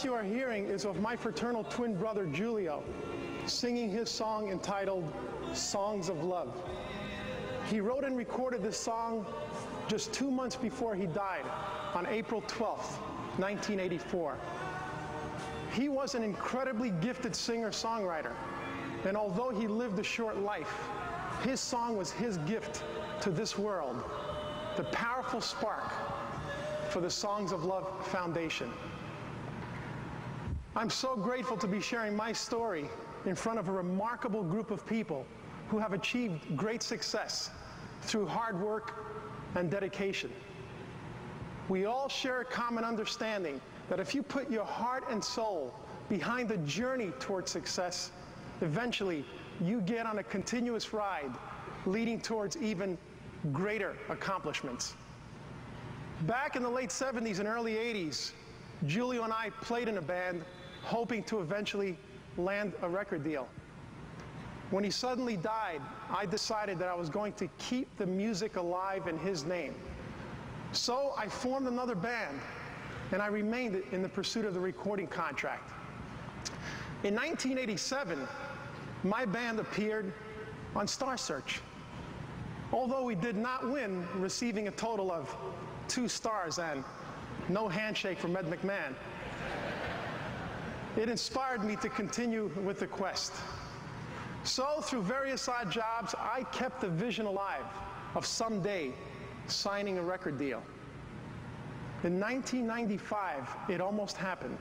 voice you are hearing is of my fraternal twin brother, Julio, singing his song entitled Songs of Love. He wrote and recorded this song just 2 months before he died, on April 12th, 1984. He was an incredibly gifted singer-songwriter, and although he lived a short life, his song was his gift to this world, the powerful spark for the Songs of Love Foundation. I'm so grateful to be sharing my story in front of a remarkable group of people who have achieved great success through hard work and dedication. We all share a common understanding that if you put your heart and soul behind the journey towards success, eventually you get on a continuous ride leading towards even greater accomplishments. Back in the late 70s and early 80s, Julio and I played in a band hoping to eventually land a record deal. When he suddenly died, I decided that I was going to keep the music alive in his name. So I formed another band, and I remained in the pursuit of the recording contract. In 1987, my band appeared on Star Search. Although we did not win, receiving a total of 2 stars and no handshake from Ed McMahon, it inspired me to continue with the quest. So through various odd jobs, I kept the vision alive of someday signing a record deal. In 1995, it almost happened.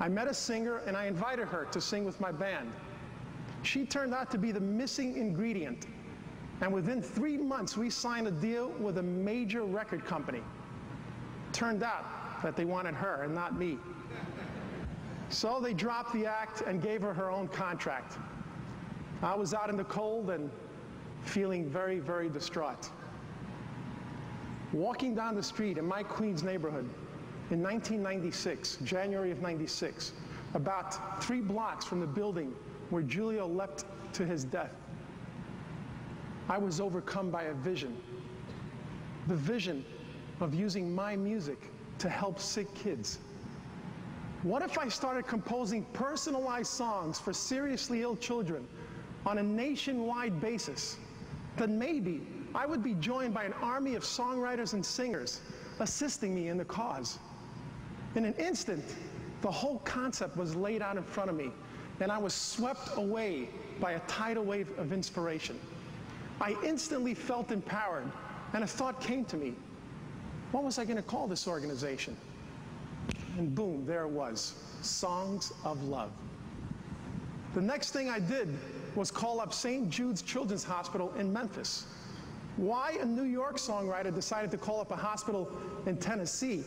I met a singer and I invited her to sing with my band. She turned out to be the missing ingredient, and within 3 months we signed a deal with a major record company. Turned out that they wanted her and not me. So they dropped the act and gave her her own contract. I was out in the cold and feeling very, very distraught. Walking down the street in my Queens neighborhood in 1996, January of 96, about 3 blocks from the building where Julio leapt to his death, I was overcome by a vision. The vision of using my music to help sick kids. What if I started composing personalized songs for seriously ill children on a nationwide basis? Then maybe I would be joined by an army of songwriters and singers assisting me in the cause. In an instant, the whole concept was laid out in front of me, and I was swept away by a tidal wave of inspiration. I instantly felt empowered, and a thought came to me. What was I going to call this organization? And boom, there it was, Songs of Love. The next thing I did was call up St. Jude's Children's Hospital in Memphis. Why a New York songwriter decided to call up a hospital in Tennessee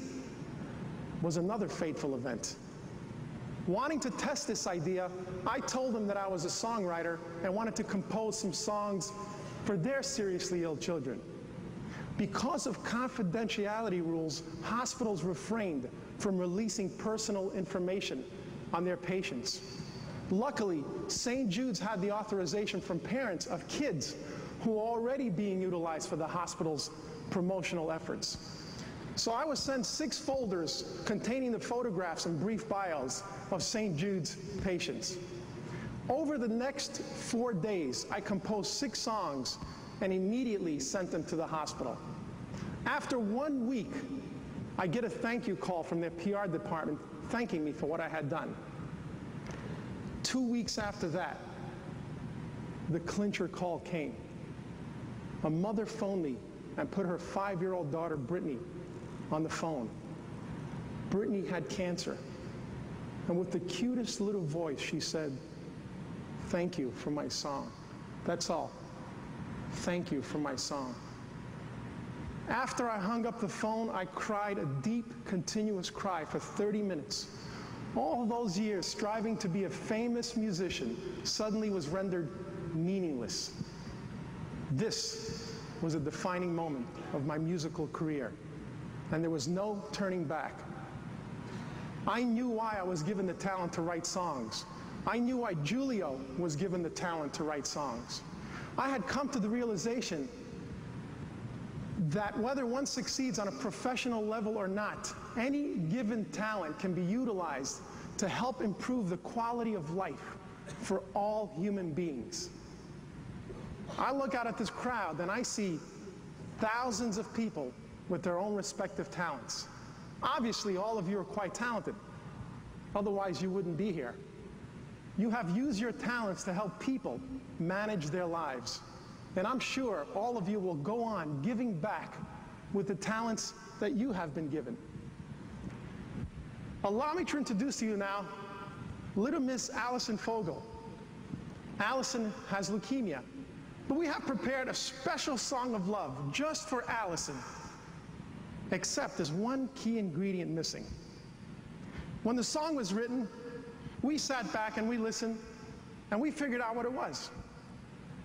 was another fateful event. Wanting to test this idea, I told them that I was a songwriter and wanted to compose some songs for their seriously ill children. Because of confidentiality rules, hospitals refrained from releasing personal information on their patients. Luckily, St. Jude's had the authorization from parents of kids who were already being utilized for the hospital's promotional efforts. So I was sent 6 folders containing the photographs and brief bios of St. Jude's patients. Over the next 4 days, I composed 6 songs and immediately sent them to the hospital. After 1 week, I get a thank you call from their PR department thanking me for what I had done. 2 weeks after that, the clincher call came. A mother phoned me and put her 5-year-old daughter, Brittany, on the phone. Brittany had cancer, and with the cutest little voice, she said, "Thank you for my song. That's all. Thank you for my song." After I hung up the phone, I cried a deep, continuous cry for 30 minutes. All those years striving to be a famous musician suddenly was rendered meaningless. This was a defining moment of my musical career, and there was no turning back. I knew why I was given the talent to write songs. I knew why Julio was given the talent to write songs. I had come to the realization that whether one succeeds on a professional level or not, any given talent can be utilized to help improve the quality of life for all human beings. I look out at this crowd and I see thousands of people with their own respective talents. Obviously, all of you are quite talented. Otherwise, you wouldn't be here. You have used your talents to help people manage their lives. And I'm sure all of you will go on giving back with the talents that you have been given. Allow me to introduce to you now little Miss Allison Fogel. Allison has leukemia, but we have prepared a special song of love just for Allison, except there's one key ingredient missing. When the song was written, we sat back and we listened, and we figured out what it was.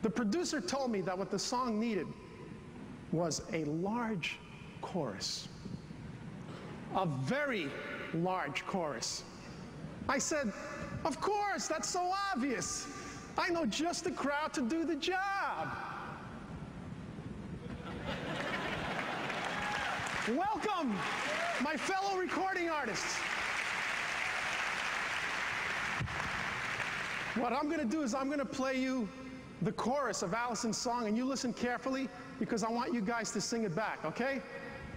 The producer told me that what the song needed was a large chorus, a very large chorus. I said, of course, that's so obvious. I know just the crowd to do the job. Welcome, my fellow recording artists. What I'm going to do is I'm going to play you the chorus of Allison's song, and you listen carefully because I want you guys to sing it back, okay?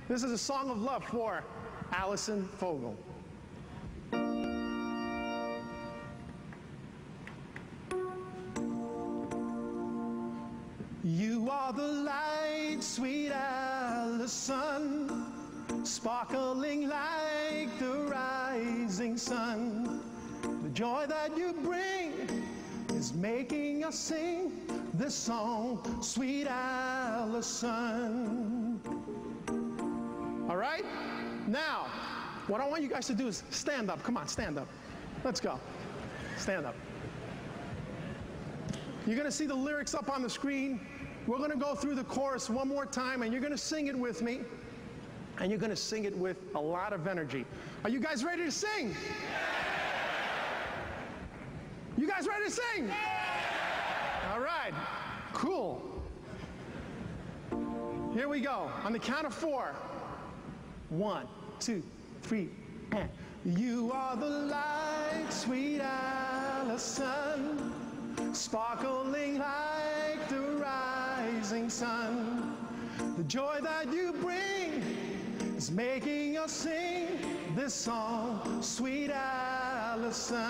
This is a song of love for Allison Fogel. You are the light, sweet Allison, sparkling like the rising sun. The joy that you bring is making us sing this song, sweet Allison. All right? Now, what I want you guys to do is stand up. Come on, stand up. Let's go. Stand up. You're going to see the lyrics up on the screen. We're going to go through the chorus one more time, and you're going to sing it with me. And you're going to sing it with a lot of energy. Are you guys ready to sing? You guys ready to sing? All right, cool. Here we go. On the count of 4. 1, 2, 3, and you are the light, sweet Allison, sparkling like the rising sun. The joy that you bring is making us sing this song, sweet Allison.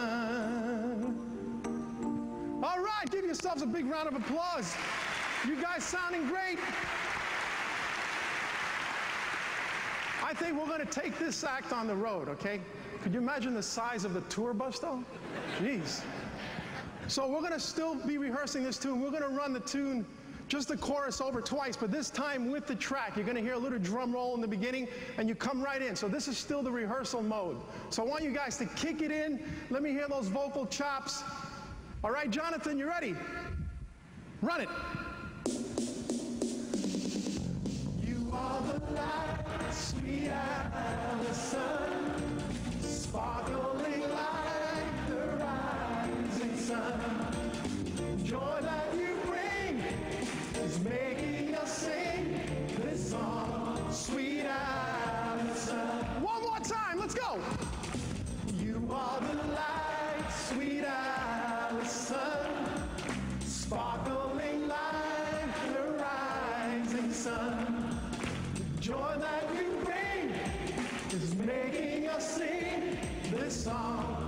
All right, give yourselves a big round of applause. You guys sounding great. I think we're going to take this act on the road, okay? Could you imagine the size of the tour bus, though? Jeez. So we're going to still be rehearsing this tune. We're going to run the tune, just the chorus, over twice, but this time with the track. You're going to hear a little drum roll in the beginning, and you come right in. So this is still the rehearsal mode. So I want you guys to kick it in. Let me hear those vocal chops. All right, Jonathan, you ready? Run it. You are the light, sweet Allison, sparkling like the rising sun. Joy that you bring is making us sing this song, sweet Allison. One more time, let's go. You are the light, sweet Allison, sparkling like the rising sun. Joy that you bring is making us sing this song,